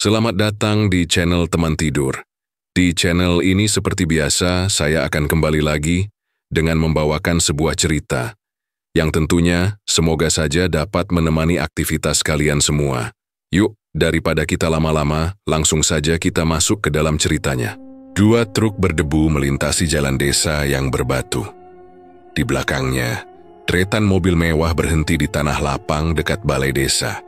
Selamat datang di channel Teman Tidur. Di channel ini seperti biasa, saya akan kembali lagi dengan membawakan sebuah cerita yang tentunya semoga saja dapat menemani aktivitas kalian semua. Yuk, daripada kita lama-lama, langsung saja kita masuk ke dalam ceritanya. Dua truk berdebu melintasi jalan desa yang berbatu. Di belakangnya, deretan mobil mewah berhenti di tanah lapang dekat balai desa.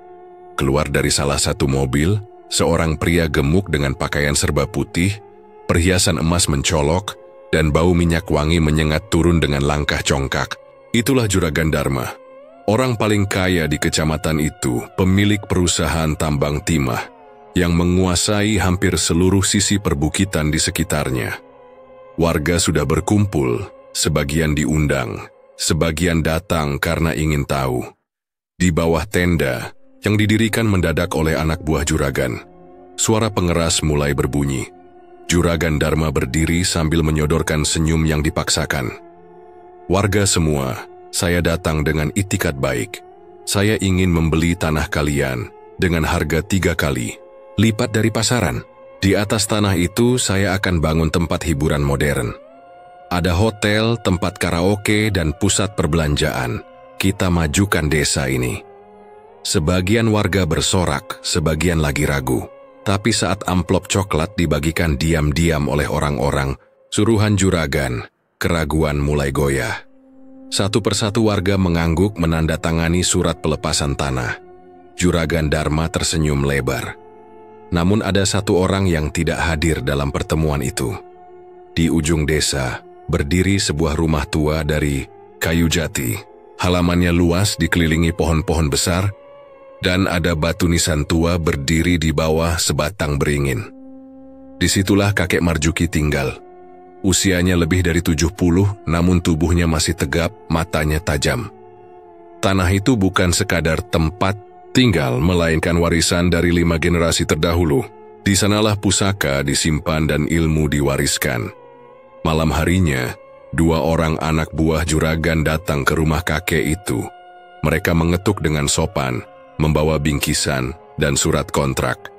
Keluar dari salah satu mobil, seorang pria gemuk dengan pakaian serba putih, perhiasan emas mencolok, dan bau minyak wangi menyengat turun dengan langkah congkak. Itulah Juragan Dharma, orang paling kaya di kecamatan itu, pemilik perusahaan tambang timah, yang menguasai hampir seluruh sisi perbukitan di sekitarnya. Warga sudah berkumpul, sebagian diundang, sebagian datang karena ingin tahu. Di bawah tenda, yang didirikan mendadak oleh anak buah Juragan, suara pengeras mulai berbunyi. Juragan Dharma berdiri sambil menyodorkan senyum yang dipaksakan. Warga semua, saya datang dengan itikat baik. Saya ingin membeli tanah kalian dengan harga 3 kali lipat dari pasaran. Di atas tanah itu saya akan bangun tempat hiburan modern. Ada hotel, tempat karaoke, dan pusat perbelanjaan. Kita majukan desa ini. Sebagian warga bersorak, sebagian lagi ragu. Tapi saat amplop coklat dibagikan diam-diam oleh orang-orang, suruhan juragan, keraguan mulai goyah. Satu persatu warga mengangguk menandatangani surat pelepasan tanah. Juragan Dharma tersenyum lebar. Namun ada satu orang yang tidak hadir dalam pertemuan itu. Di ujung desa, berdiri sebuah rumah tua dari kayu jati. Halamannya luas dikelilingi pohon-pohon besar, dan ada batu nisan tua berdiri di bawah sebatang beringin. Disitulah kakek Marjuki tinggal. Usianya lebih dari 70, namun tubuhnya masih tegap, matanya tajam. Tanah itu bukan sekadar tempat tinggal, melainkan warisan dari 5 generasi terdahulu. Di sanalah pusaka disimpan dan ilmu diwariskan. Malam harinya, 2 orang anak buah juragan datang ke rumah kakek itu. Mereka mengetuk dengan sopan, membawa bingkisan dan surat kontrak.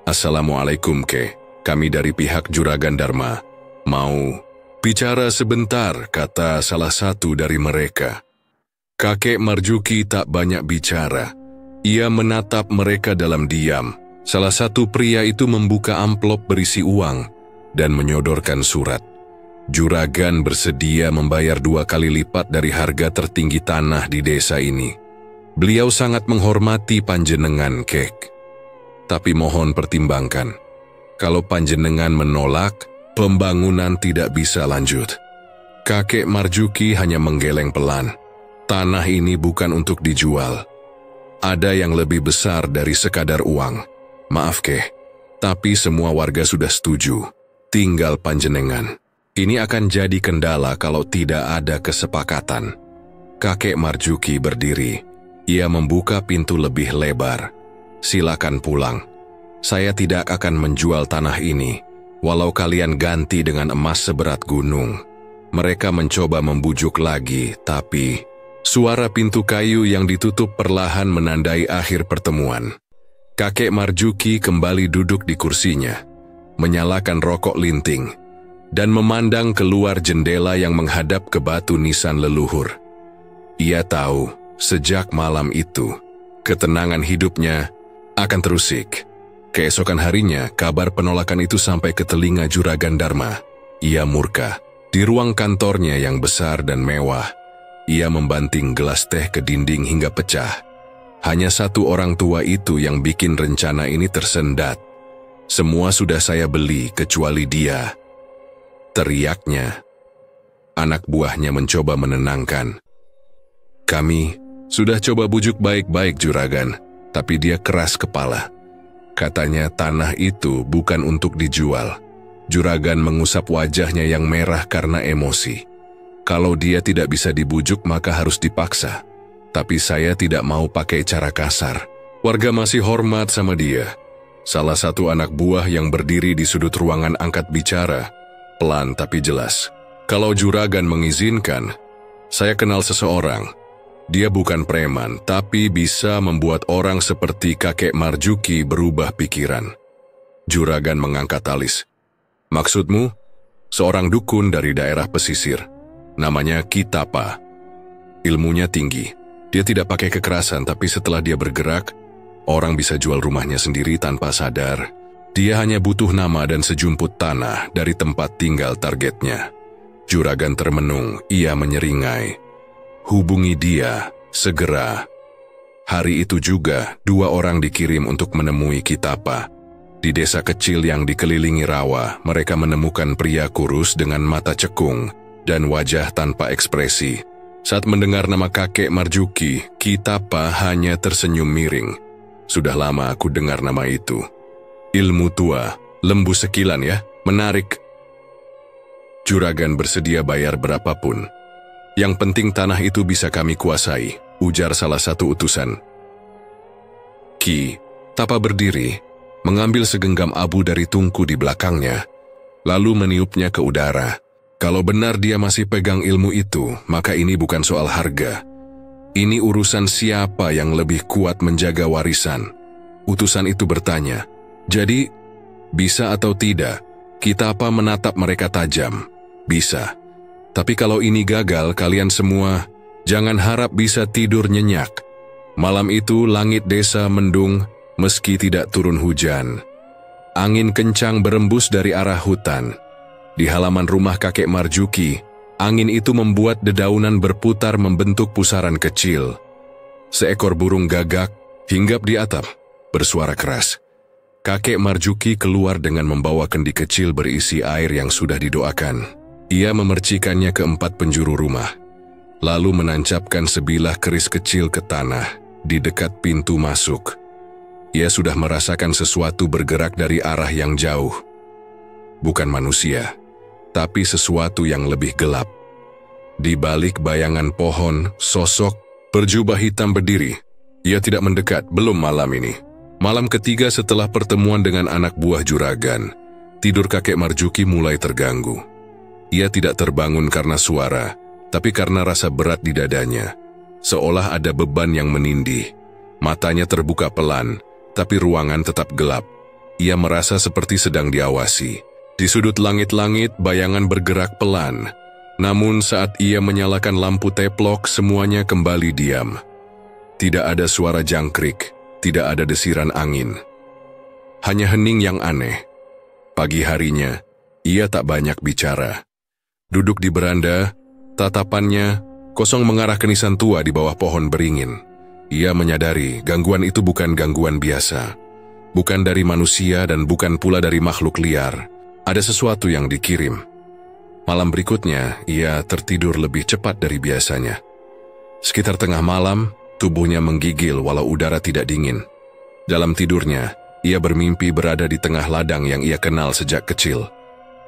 "Assalamualaikum, Ke. Kami dari pihak Juragan Dharma. Mau bicara sebentar," kata salah satu dari mereka. Kakek Marjuki tak banyak bicara. Ia menatap mereka dalam diam. Salah satu pria itu membuka amplop berisi uang dan menyodorkan surat. Juragan bersedia membayar 2 kali lipat dari harga tertinggi tanah di desa ini. Beliau sangat menghormati panjenengan, Kek. Tapi mohon pertimbangkan. Kalau panjenengan menolak, pembangunan tidak bisa lanjut. Kakek Marjuki hanya menggeleng pelan. Tanah ini bukan untuk dijual. Ada yang lebih besar dari sekadar uang. Maaf, Keh, tapi semua warga sudah setuju. Tinggal panjenengan. Ini akan jadi kendala kalau tidak ada kesepakatan. Kakek Marjuki berdiri. Ia membuka pintu lebih lebar. "Silakan pulang. Saya tidak akan menjual tanah ini, walau kalian ganti dengan emas seberat gunung." Mereka mencoba membujuk lagi, tapi suara pintu kayu yang ditutup perlahan menandai akhir pertemuan. Kakek Marjuki kembali duduk di kursinya, menyalakan rokok linting, dan memandang keluar jendela yang menghadap ke batu nisan leluhur. Ia tahu, sejak malam itu, ketenangan hidupnya akan terusik. Keesokan harinya, kabar penolakan itu sampai ke telinga Juragan Dharma. Ia murka. Di ruang kantornya yang besar dan mewah, ia membanting gelas teh ke dinding hingga pecah. Hanya satu orang tua itu yang bikin rencana ini tersendat. "Semua sudah saya beli kecuali dia," teriaknya. Anak buahnya mencoba menenangkan. "Kami sudah coba bujuk baik-baik, Juragan, tapi dia keras kepala. Katanya tanah itu bukan untuk dijual." Juragan mengusap wajahnya yang merah karena emosi. "Kalau dia tidak bisa dibujuk maka harus dipaksa. Tapi saya tidak mau pakai cara kasar. Warga masih hormat sama dia." Salah satu anak buah yang berdiri di sudut ruangan angkat bicara, pelan tapi jelas. "Kalau Juragan mengizinkan, saya kenal seseorang. Dia bukan preman, tapi bisa membuat orang seperti kakek Marjuki berubah pikiran. Juragan mengangkat alis. Maksudmu? Seorang dukun dari daerah pesisir. Namanya Ki Tapa. Ilmunya tinggi. Dia tidak pakai kekerasan, tapi setelah dia bergerak, orang bisa jual rumahnya sendiri tanpa sadar. Dia hanya butuh nama dan sejumput tanah dari tempat tinggal targetnya. Juragan termenung, ia menyeringai. Hubungi dia, segera. Hari itu juga, 2 orang dikirim untuk menemui Ki Tapa. Di desa kecil yang dikelilingi rawa, mereka menemukan pria kurus dengan mata cekung dan wajah tanpa ekspresi. Saat mendengar nama kakek Marjuki, Ki Tapa hanya tersenyum miring. Sudah lama aku dengar nama itu. Ilmu tua, lembu sekilan ya, menarik. Juragan bersedia bayar berapapun. Yang penting tanah itu bisa kami kuasai, ujar salah satu utusan. Ki Tapa berdiri, mengambil segenggam abu dari tungku di belakangnya, lalu meniupnya ke udara. Kalau benar dia masih pegang ilmu itu, maka ini bukan soal harga. Ini urusan siapa yang lebih kuat menjaga warisan. Utusan itu bertanya, jadi, bisa atau tidak? Ki Tapa menatap mereka tajam. Bisa. Tapi kalau ini gagal, kalian semua, jangan harap bisa tidur nyenyak. Malam itu langit desa mendung, meski tidak turun hujan. Angin kencang berembus dari arah hutan. Di halaman rumah kakek Marjuki, angin itu membuat dedaunan berputar membentuk pusaran kecil. Seekor burung gagak hinggap di atap, bersuara keras. Kakek Marjuki keluar dengan membawa kendi kecil berisi air yang sudah didoakan. Ia memercikannya ke 4 penjuru rumah, lalu menancapkan sebilah keris kecil ke tanah di dekat pintu masuk. Ia sudah merasakan sesuatu bergerak dari arah yang jauh. Bukan manusia, tapi sesuatu yang lebih gelap. Di balik bayangan pohon, sosok berjubah hitam berdiri. Ia tidak mendekat, belum malam ini. Malam ketiga setelah pertemuan dengan anak buah juragan, tidur kakek Marjuki mulai terganggu. Ia tidak terbangun karena suara, tapi karena rasa berat di dadanya. Seolah ada beban yang menindih. Matanya terbuka pelan, tapi ruangan tetap gelap. Ia merasa seperti sedang diawasi. Di sudut langit-langit, bayangan bergerak pelan. Namun saat ia menyalakan lampu teplok, semuanya kembali diam. Tidak ada suara jangkrik, tidak ada desiran angin. Hanya hening yang aneh. Pagi harinya, ia tak banyak bicara. Duduk di beranda, tatapannya kosong mengarah ke nisan tua di bawah pohon beringin. Ia menyadari gangguan itu bukan gangguan biasa. Bukan dari manusia dan bukan pula dari makhluk liar. Ada sesuatu yang dikirim. Malam berikutnya, ia tertidur lebih cepat dari biasanya. Sekitar tengah malam, tubuhnya menggigil walau udara tidak dingin. Dalam tidurnya, ia bermimpi berada di tengah ladang yang ia kenal sejak kecil.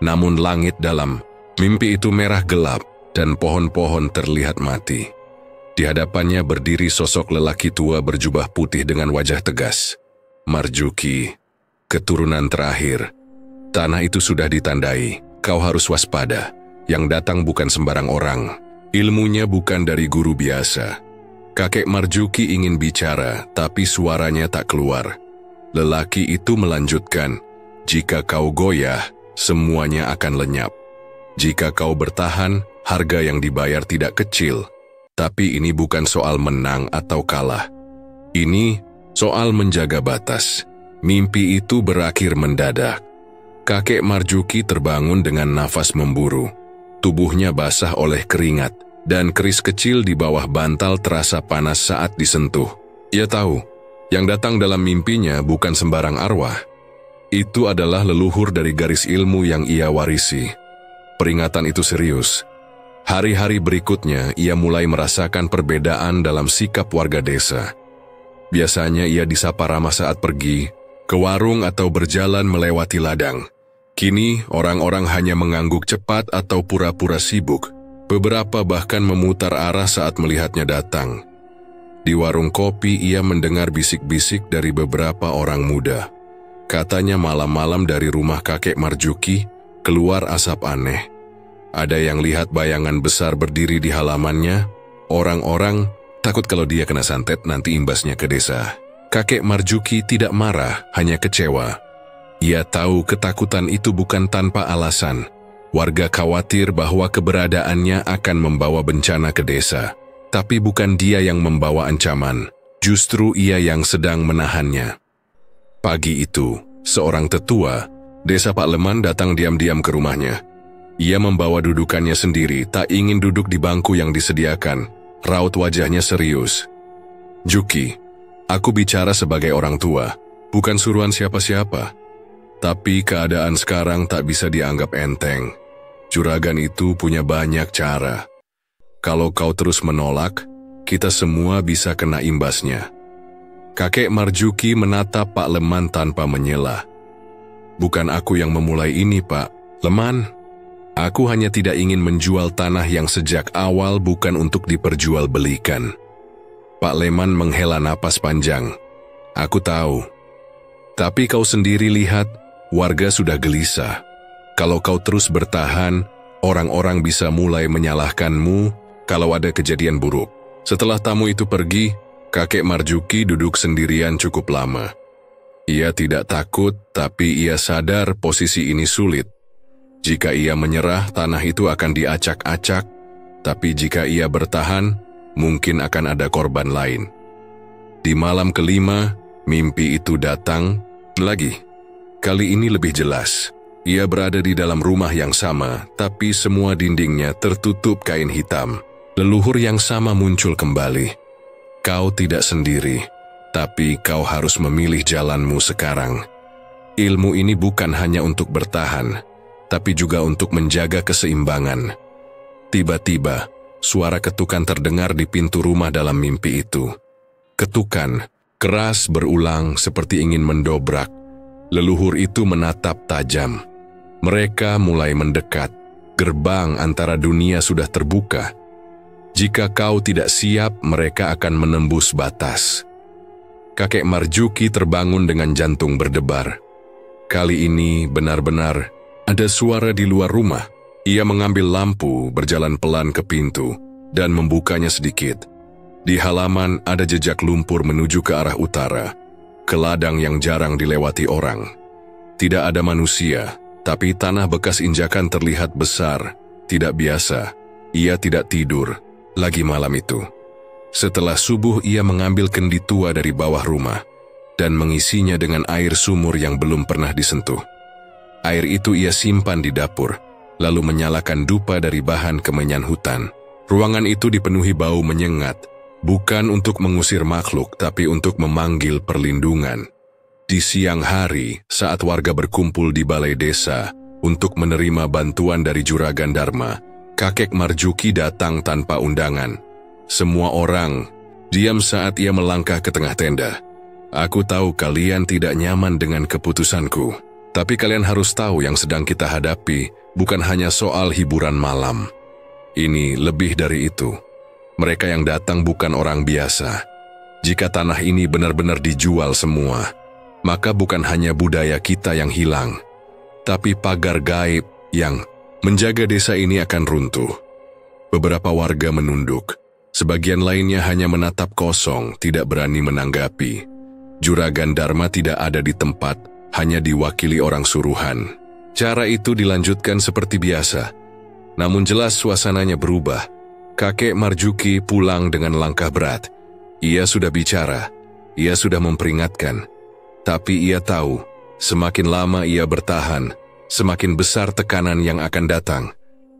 Namun langit dalam mimpi itu merah gelap dan pohon-pohon terlihat mati. Di hadapannya berdiri sosok lelaki tua berjubah putih dengan wajah tegas. Marjuki, keturunan terakhir. Tanah itu sudah ditandai, kau harus waspada. Yang datang bukan sembarang orang. Ilmunya bukan dari guru biasa. Kakek Marjuki ingin bicara, tapi suaranya tak keluar. Lelaki itu melanjutkan, jika kau goyah, semuanya akan lenyap. Jika kau bertahan, harga yang dibayar tidak kecil. Tapi ini bukan soal menang atau kalah. Ini soal menjaga batas. Mimpi itu berakhir mendadak. Kakek Marjuki terbangun dengan nafas memburu. Tubuhnya basah oleh keringat, dan keris kecil di bawah bantal terasa panas saat disentuh. Ia tahu, yang datang dalam mimpinya bukan sembarang arwah. Itu adalah leluhur dari garis ilmu yang ia warisi. Peringatan itu serius. Hari-hari berikutnya, ia mulai merasakan perbedaan dalam sikap warga desa. Biasanya ia disapa ramah saat pergi ke warung atau berjalan melewati ladang. Kini, orang-orang hanya mengangguk cepat atau pura-pura sibuk. Beberapa bahkan memutar arah saat melihatnya datang. Di warung kopi, ia mendengar bisik-bisik dari beberapa orang muda. Katanya malam-malam dari rumah kakek Marjuki, keluar asap aneh. Ada yang lihat bayangan besar berdiri di halamannya. Orang-orang takut kalau dia kena santet nanti imbasnya ke desa. Kakek Marjuki tidak marah, hanya kecewa. Ia tahu ketakutan itu bukan tanpa alasan. Warga khawatir bahwa keberadaannya akan membawa bencana ke desa. Tapi bukan dia yang membawa ancaman, justru ia yang sedang menahannya. Pagi itu, seorang tetua, desa Pak Leman datang diam-diam ke rumahnya. Ia membawa dudukannya sendiri, tak ingin duduk di bangku yang disediakan. Raut wajahnya serius. "Juki, aku bicara sebagai orang tua, bukan suruhan siapa-siapa. Tapi keadaan sekarang tak bisa dianggap enteng. Juragan itu punya banyak cara. Kalau kau terus menolak, kita semua bisa kena imbasnya." Kakek Marjuki menatap Pak Leman tanpa menyela. "Bukan aku yang memulai ini, Pak Leman. Aku hanya tidak ingin menjual tanah yang sejak awal bukan untuk diperjualbelikan." Pak Leman menghela napas panjang. "Aku tahu. Tapi kau sendiri lihat, warga sudah gelisah. Kalau kau terus bertahan, orang-orang bisa mulai menyalahkanmu kalau ada kejadian buruk." Setelah tamu itu pergi, kakek Marjuki duduk sendirian cukup lama. Ia tidak takut, tapi ia sadar posisi ini sulit. Jika ia menyerah, tanah itu akan diacak-acak, tapi jika ia bertahan, mungkin akan ada korban lain. Di malam kelima, mimpi itu datang lagi. Kali ini lebih jelas. Ia berada di dalam rumah yang sama, tapi semua dindingnya tertutup kain hitam. Leluhur yang sama muncul kembali. "Kau tidak sendiri, tapi kau harus memilih jalanmu sekarang. Ilmu ini bukan hanya untuk bertahan, tapi juga untuk menjaga keseimbangan." Tiba-tiba, suara ketukan terdengar di pintu rumah dalam mimpi itu. Ketukan, keras berulang seperti ingin mendobrak. Leluhur itu menatap tajam. Mereka mulai mendekat. Gerbang antara dunia sudah terbuka. Jika kau tidak siap, mereka akan menembus batas. Kakek Marjuki terbangun dengan jantung berdebar. Kali ini benar-benar ada suara di luar rumah. Ia mengambil lampu, berjalan pelan ke pintu, dan membukanya sedikit. Di halaman ada jejak lumpur menuju ke arah utara, ke ladang yang jarang dilewati orang. Tidak ada manusia, tapi tanah bekas injakan terlihat besar, tidak biasa. Ia tidak tidur lagi malam itu. Setelah subuh, ia mengambil kendi tua dari bawah rumah dan mengisinya dengan air sumur yang belum pernah disentuh. Air itu ia simpan di dapur, lalu menyalakan dupa dari bahan kemenyan hutan. Ruangan itu dipenuhi bau menyengat, bukan untuk mengusir makhluk, tapi untuk memanggil perlindungan. Di siang hari, saat warga berkumpul di balai desa untuk menerima bantuan dari Juragan Dharma, kakek Marjuki datang tanpa undangan. Semua orang diam saat ia melangkah ke tengah tenda. "Aku tahu kalian tidak nyaman dengan keputusanku, tapi kalian harus tahu yang sedang kita hadapi bukan hanya soal hiburan malam. Ini lebih dari itu. Mereka yang datang bukan orang biasa. Jika tanah ini benar-benar dijual semua, maka bukan hanya budaya kita yang hilang, tapi pagar gaib yang menjaga desa ini akan runtuh." Beberapa warga menunduk. Sebagian lainnya hanya menatap kosong, tidak berani menanggapi. Juragan Dharma tidak ada di tempat, hanya diwakili orang suruhan. Cara itu dilanjutkan seperti biasa. Namun jelas suasananya berubah. Kakek Marjuki pulang dengan langkah berat. Ia sudah bicara, ia sudah memperingatkan. Tapi ia tahu, semakin lama ia bertahan, semakin besar tekanan yang akan datang.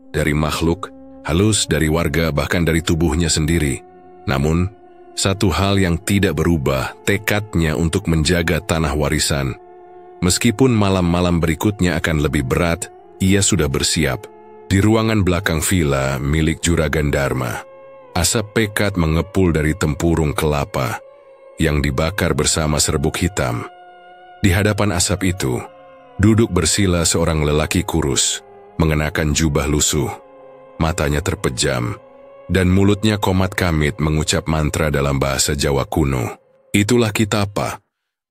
Dari makhluk halus, dari warga, bahkan dari tubuhnya sendiri. Namun, satu hal yang tidak berubah, tekadnya untuk menjaga tanah warisan. Meskipun malam-malam berikutnya akan lebih berat, ia sudah bersiap. Di ruangan belakang villa milik Juragan Dharma, asap pekat mengepul dari tempurung kelapa yang dibakar bersama serbuk hitam. Di hadapan asap itu, duduk bersila seorang lelaki kurus, mengenakan jubah lusuh. Matanya terpejam, dan mulutnya komat kamit mengucap mantra dalam bahasa Jawa kuno. Itulah Kitapa,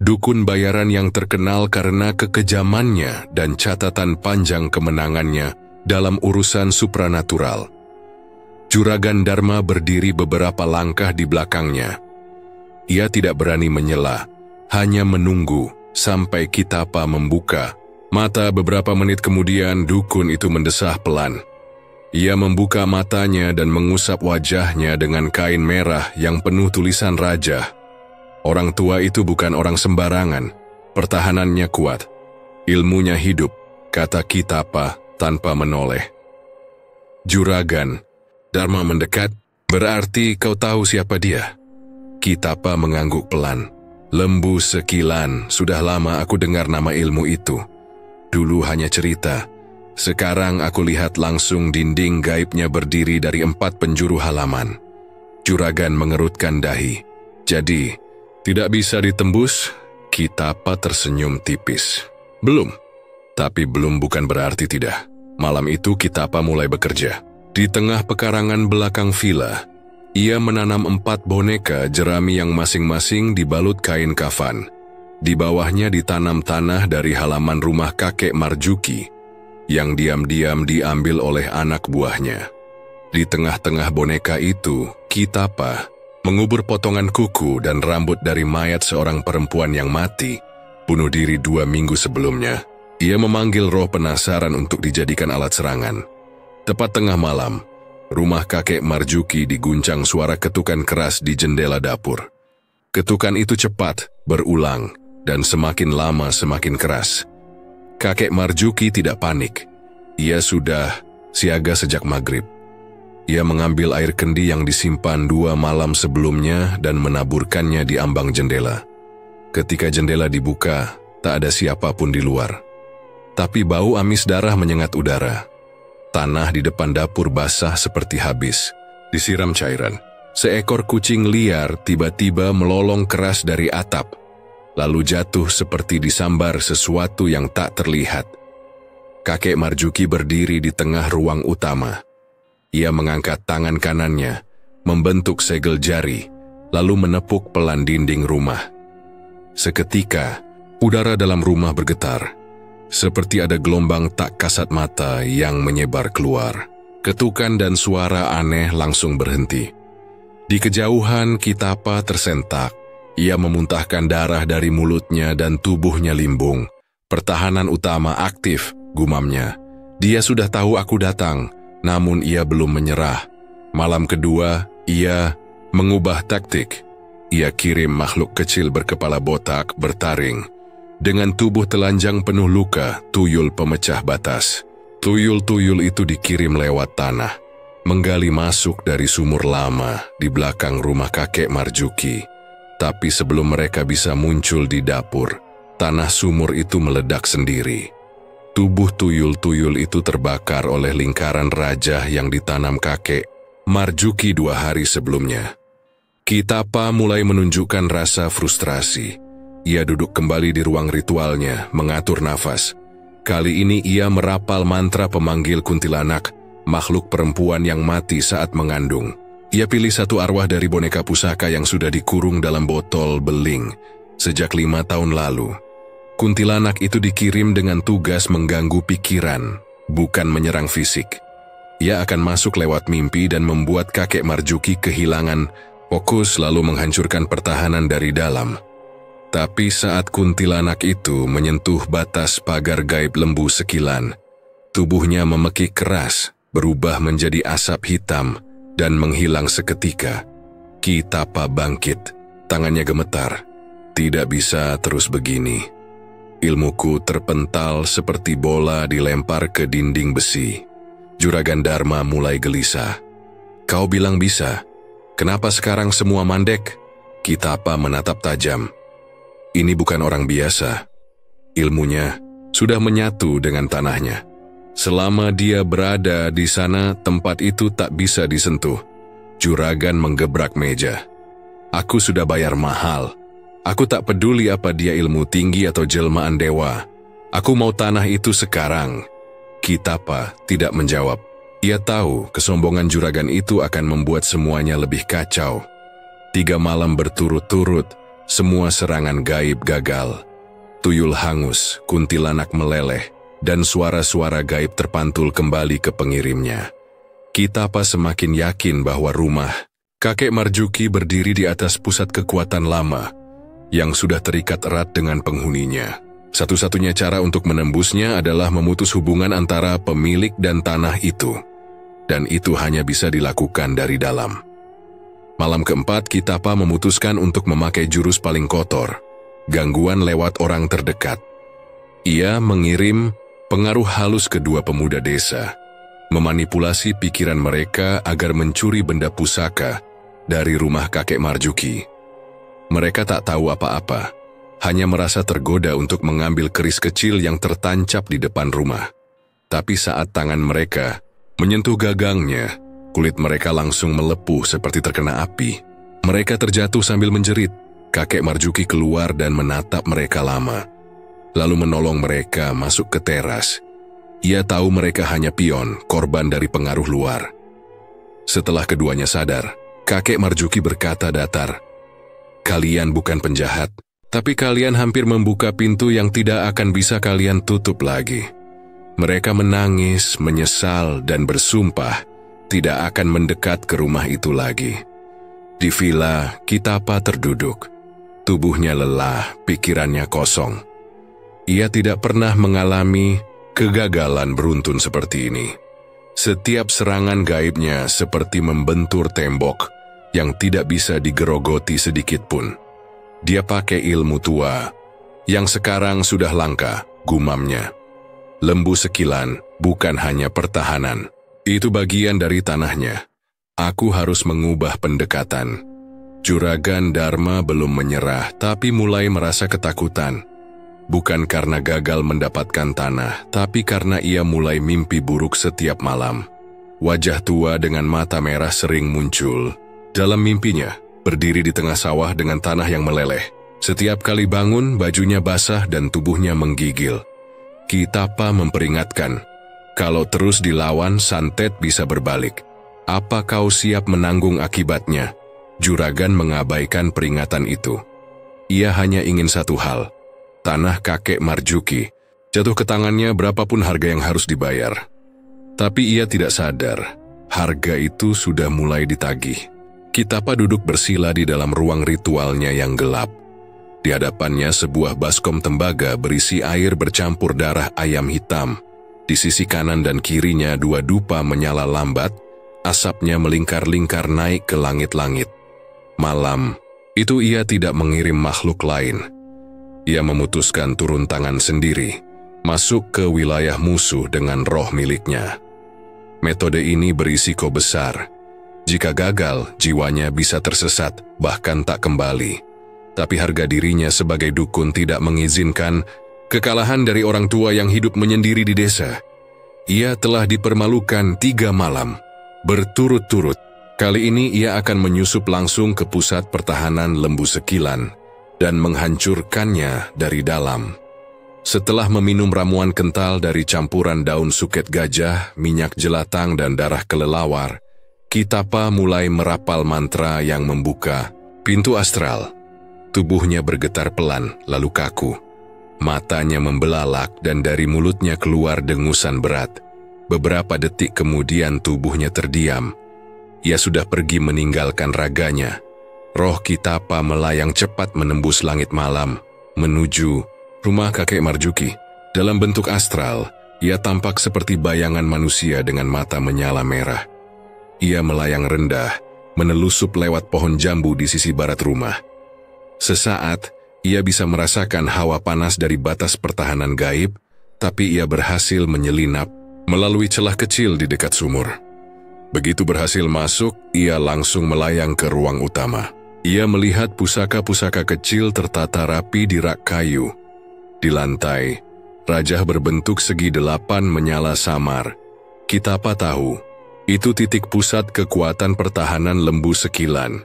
dukun bayaran yang terkenal karena kekejamannya dan catatan panjang kemenangannya dalam urusan supranatural. Juragan Dharma berdiri beberapa langkah di belakangnya. Ia tidak berani menyela, hanya menunggu sampai Kitapa membuka. Mata beberapa menit kemudian dukun itu mendesah pelan. Ia membuka matanya dan mengusap wajahnya dengan kain merah yang penuh tulisan raja. Orang tua itu bukan orang sembarangan, pertahanannya kuat. Ilmunya hidup, kata Kitapa tanpa menoleh. Juragan, Dharma mendekat, berarti kau tahu siapa dia? Kitapa mengangguk pelan. Lembu Sekilan, sudah lama aku dengar nama ilmu itu. Dulu hanya cerita, sekarang aku lihat langsung dinding gaibnya berdiri dari 4 penjuru halaman. Juragan mengerutkan dahi. Jadi, tidak bisa ditembus? Kitapa tersenyum tipis. Belum. Tapi belum bukan berarti tidak. Malam itu Kitapa mulai bekerja. Di tengah pekarangan belakang villa, ia menanam 4 boneka jerami yang masing-masing dibalut kain kafan. Di bawahnya ditanam tanah dari halaman rumah kakek Marjuki, yang diam-diam diambil oleh anak buahnya. Di tengah-tengah boneka itu, Kitapa mengubur potongan kuku dan rambut dari mayat seorang perempuan yang mati, bunuh diri 2 minggu sebelumnya. Ia memanggil roh penasaran untuk dijadikan alat serangan. Tepat tengah malam, rumah kakek Marjuki diguncang suara ketukan keras di jendela dapur. Ketukan itu cepat, berulang, dan semakin lama semakin keras. Kakek Marjuki tidak panik. Ia sudah siaga sejak maghrib. Ia mengambil air kendi yang disimpan 2 malam sebelumnya dan menaburkannya di ambang jendela. Ketika jendela dibuka, tak ada siapapun di luar. Tapi bau amis darah menyengat udara. Tanah di depan dapur basah seperti habis, disiram cairan. Seekor kucing liar tiba-tiba melolong keras dari atap, lalu jatuh seperti disambar sesuatu yang tak terlihat. Kakek Marjuki berdiri di tengah ruang utama. Ia mengangkat tangan kanannya, membentuk segel jari, lalu menepuk pelan dinding rumah. Seketika, udara dalam rumah bergetar. Seperti ada gelombang tak kasat mata yang menyebar keluar. Ketukan dan suara aneh langsung berhenti. Di kejauhan Kitapa tersentak. Ia memuntahkan darah dari mulutnya dan tubuhnya limbung. Pertahanan utama aktif, gumamnya. Dia sudah tahu aku datang, namun ia belum menyerah. Malam kedua, ia mengubah taktik. Ia kirim makhluk kecil berkepala botak bertaring. Dengan tubuh telanjang penuh luka, tuyul pemecah batas. Tuyul-tuyul itu dikirim lewat tanah, menggali masuk dari sumur lama di belakang rumah kakek Marjuki. Tapi sebelum mereka bisa muncul di dapur, tanah sumur itu meledak sendiri. Tubuh tuyul-tuyul itu terbakar oleh lingkaran raja yang ditanam kakek Marjuki 2 hari sebelumnya. Kitapa mulai menunjukkan rasa frustrasi. Ia duduk kembali di ruang ritualnya, mengatur nafas. Kali ini ia merapal mantra pemanggil kuntilanak, makhluk perempuan yang mati saat mengandung. Ia pilih 1 arwah dari boneka pusaka yang sudah dikurung dalam botol beling sejak 5 tahun lalu. Kuntilanak itu dikirim dengan tugas mengganggu pikiran, bukan menyerang fisik. Ia akan masuk lewat mimpi dan membuat kakek Marjuki kehilangan fokus lalu menghancurkan pertahanan dari dalam. Tapi saat kuntilanak itu menyentuh batas pagar gaib Lembu Sekilan, tubuhnya memekik keras, berubah menjadi asap hitam, dan menghilang seketika. Kitapa bangkit, tangannya gemetar. Tidak bisa terus begini. Ilmuku terpental seperti bola dilempar ke dinding besi. Juragan Dharma mulai gelisah. Kau bilang bisa. Kenapa sekarang semua mandek? Kitapa menatap tajam. Ini bukan orang biasa. Ilmunya sudah menyatu dengan tanahnya. Selama dia berada di sana, tempat itu tak bisa disentuh. Juragan menggebrak meja. Aku sudah bayar mahal. Aku tak peduli apa dia ilmu tinggi atau jelmaan dewa. Aku mau tanah itu sekarang. Kitapa tidak menjawab. Ia tahu kesombongan juragan itu akan membuat semuanya lebih kacau. 3 malam berturut-turut, semua serangan gaib gagal. Tuyul hangus, kuntilanak meleleh, dan suara-suara gaib terpantul kembali ke pengirimnya. Kitapa semakin yakin bahwa rumah kakek Marjuki berdiri di atas pusat kekuatan lama. yang sudah terikat erat dengan penghuninya. Satu-satunya cara untuk menembusnya adalah memutus hubungan antara pemilik dan tanah itu. Dan itu hanya bisa dilakukan dari dalam. Malam keempat, Kitapa memutuskan untuk memakai jurus paling kotor, gangguan lewat orang terdekat. Ia mengirim pengaruh halus kedua pemuda desa, memanipulasi pikiran mereka agar mencuri benda pusaka dari rumah kakek Marjuki. Mereka tak tahu apa-apa, hanya merasa tergoda untuk mengambil keris kecil yang tertancap di depan rumah. Tapi saat tangan mereka menyentuh gagangnya, kulit mereka langsung melepuh seperti terkena api. Mereka terjatuh sambil menjerit. Kakek Marjuki keluar dan menatap mereka lama, lalu menolong mereka masuk ke teras. Ia tahu mereka hanya pion, korban dari pengaruh luar. Setelah keduanya sadar, kakek Marjuki berkata datar, "Kalian bukan penjahat, tapi kalian hampir membuka pintu yang tidak akan bisa kalian tutup lagi." Mereka menangis, menyesal, dan bersumpah tidak akan mendekat ke rumah itu lagi. Di villa, Kitapa terduduk. Tubuhnya lelah, pikirannya kosong. Ia tidak pernah mengalami kegagalan beruntun seperti ini. Setiap serangan gaibnya seperti membentur tembok yang tidak bisa digerogoti sedikit pun. Dia pakai ilmu tua, yang sekarang sudah langka, gumamnya. Lembu sekilan bukan hanya pertahanan. Itu bagian dari tanahnya. Aku harus mengubah pendekatan. Juragan Dharma belum menyerah, tapi mulai merasa ketakutan. Bukan karena gagal mendapatkan tanah, tapi karena ia mulai mimpi buruk setiap malam. Wajah tua dengan mata merah sering muncul. Dalam mimpinya, berdiri di tengah sawah dengan tanah yang meleleh. Setiap kali bangun, bajunya basah dan tubuhnya menggigil. Kitapa memperingatkan, kalau terus dilawan, santet bisa berbalik. Apa kau siap menanggung akibatnya? Juragan mengabaikan peringatan itu. Ia hanya ingin satu hal, tanah kakek Marjuki. Jatuh ke tangannya berapapun harga yang harus dibayar. Tapi ia tidak sadar, harga itu sudah mulai ditagih. Kitapa duduk bersila di dalam ruang ritualnya yang gelap. Di hadapannya sebuah baskom tembaga berisi air bercampur darah ayam hitam. Di sisi kanan dan kirinya dua dupa menyala lambat, asapnya melingkar-lingkar naik ke langit-langit. Malam itu ia tidak mengirim makhluk lain. Ia memutuskan turun tangan sendiri, masuk ke wilayah musuh dengan roh miliknya. Metode ini berisiko besar. Jika gagal, jiwanya bisa tersesat, bahkan tak kembali. Tapi harga dirinya sebagai dukun tidak mengizinkan kekalahan dari orang tua yang hidup menyendiri di desa. Ia telah dipermalukan 3 malam, berturut-turut. Kali ini ia akan menyusup langsung ke pusat pertahanan Lembu Sekilan dan menghancurkannya dari dalam. Setelah meminum ramuan kental dari campuran daun suket gajah, minyak jelatang, dan darah kelelawar, Kitapa mulai merapal mantra yang membuka pintu astral. Tubuhnya bergetar pelan, lalu kaku. Matanya membelalak dan dari mulutnya keluar dengusan berat. Beberapa detik kemudian tubuhnya terdiam. Ia sudah pergi meninggalkan raganya. Roh Kitapa melayang cepat menembus langit malam, menuju rumah kakek Marjuki. Dalam bentuk astral, ia tampak seperti bayangan manusia dengan mata menyala merah. Ia melayang rendah, menelusup lewat pohon jambu di sisi barat rumah. Sesaat, ia bisa merasakan hawa panas dari batas pertahanan gaib, tapi ia berhasil menyelinap melalui celah kecil di dekat sumur. Begitu berhasil masuk, ia langsung melayang ke ruang utama. Ia melihat pusaka-pusaka kecil tertata rapi di rak kayu. Di lantai, rajah berbentuk segi 8 menyala samar. Kitapa tahu, itu titik pusat kekuatan pertahanan Lembu Sekilan.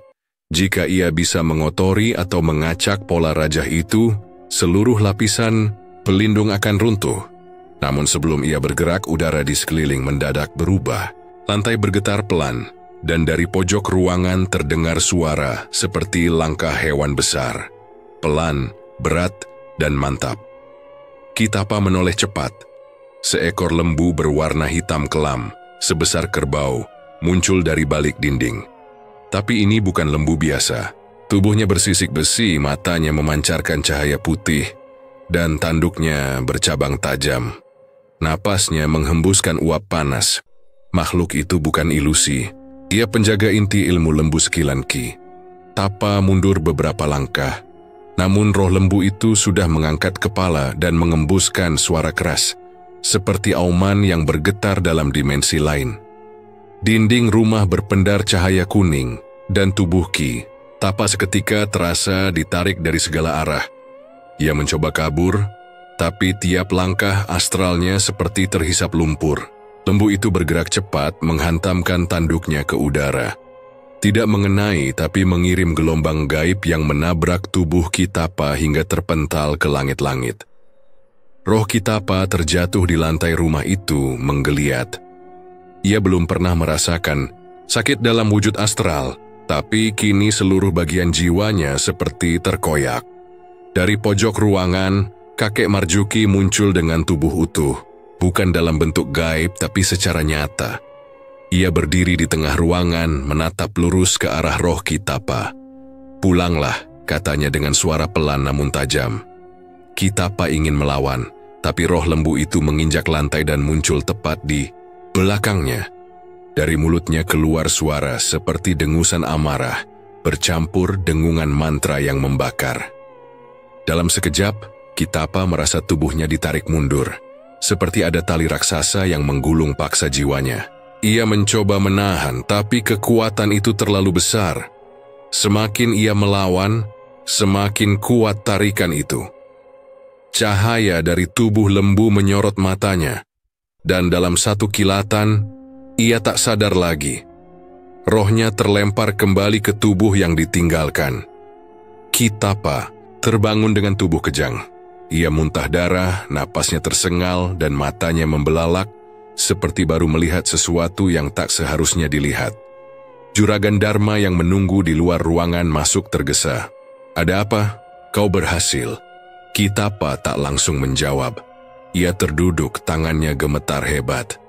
Jika ia bisa mengotori atau mengacak pola rajah itu, seluruh lapisan pelindung akan runtuh. Namun sebelum ia bergerak, udara di sekeliling mendadak berubah. Lantai bergetar pelan, dan dari pojok ruangan terdengar suara seperti langkah hewan besar. Pelan, berat, dan mantap. Kitapa menoleh cepat. Seekor lembu berwarna hitam kelam, sebesar kerbau, muncul dari balik dinding. Tapi ini bukan lembu biasa. Tubuhnya bersisik besi, matanya memancarkan cahaya putih, dan tanduknya bercabang tajam. Napasnya menghembuskan uap panas. Makhluk itu bukan ilusi. Ia penjaga inti ilmu lembu Sekilan Ki. Tapa mundur beberapa langkah. Namun roh lembu itu sudah mengangkat kepala dan mengembuskan suara keras, seperti auman yang bergetar dalam dimensi lain. Dinding rumah berpendar cahaya kuning, dan tubuh Ki Tapa seketika terasa ditarik dari segala arah. Ia mencoba kabur, tapi tiap langkah astralnya seperti terhisap lumpur. Lembu itu bergerak cepat menghantamkan tanduknya ke udara. Tidak mengenai tapi mengirim gelombang gaib yang menabrak tubuh Ki Tapa hingga terpental ke langit-langit. Roh Ki Tapa terjatuh di lantai rumah itu menggeliat. Ia belum pernah merasakan sakit dalam wujud astral, tapi kini seluruh bagian jiwanya seperti terkoyak. Dari pojok ruangan, kakek Marjuki muncul dengan tubuh utuh, bukan dalam bentuk gaib tapi secara nyata. Ia berdiri di tengah ruangan, menatap lurus ke arah roh Ki Tapa. "Pulanglah," katanya dengan suara pelan namun tajam. Ki Tapa ingin melawan, tapi roh lembu itu menginjak lantai dan muncul tepat di belakangnya. Dari mulutnya keluar suara seperti dengusan amarah, bercampur dengungan mantra yang membakar. Dalam sekejap, Ki Tapa merasa tubuhnya ditarik mundur, seperti ada tali raksasa yang menggulung paksa jiwanya. Ia mencoba menahan, tapi kekuatan itu terlalu besar. Semakin ia melawan, semakin kuat tarikan itu. Cahaya dari tubuh lembu menyorot matanya, dan dalam satu kilatan, ia tak sadar lagi. Rohnya terlempar kembali ke tubuh yang ditinggalkan. Ki Tapa terbangun dengan tubuh kejang. Ia muntah darah, napasnya tersengal, dan matanya membelalak, seperti baru melihat sesuatu yang tak seharusnya dilihat. Juragan Dharma yang menunggu di luar ruangan masuk tergesa. "Ada apa? Kau berhasil." Ki Tapa tak langsung menjawab. Ia terduduk, tangannya gemetar hebat.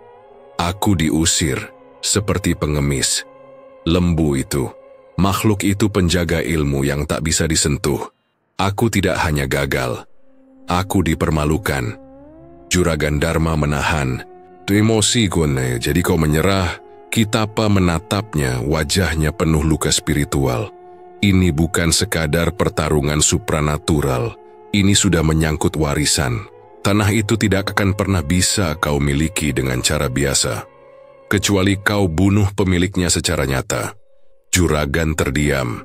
"Aku diusir, seperti pengemis. Lembu itu, makhluk itu penjaga ilmu yang tak bisa disentuh. Aku tidak hanya gagal, aku dipermalukan." Juragan Dharma menahan. "Tu emosi Gone, jadi kau menyerah?" Ki Tapa menatapnya, wajahnya penuh luka spiritual. "Ini bukan sekadar pertarungan supranatural, ini sudah menyangkut warisan. Tanah itu tidak akan pernah bisa kau miliki dengan cara biasa, kecuali kau bunuh pemiliknya secara nyata." Juragan terdiam.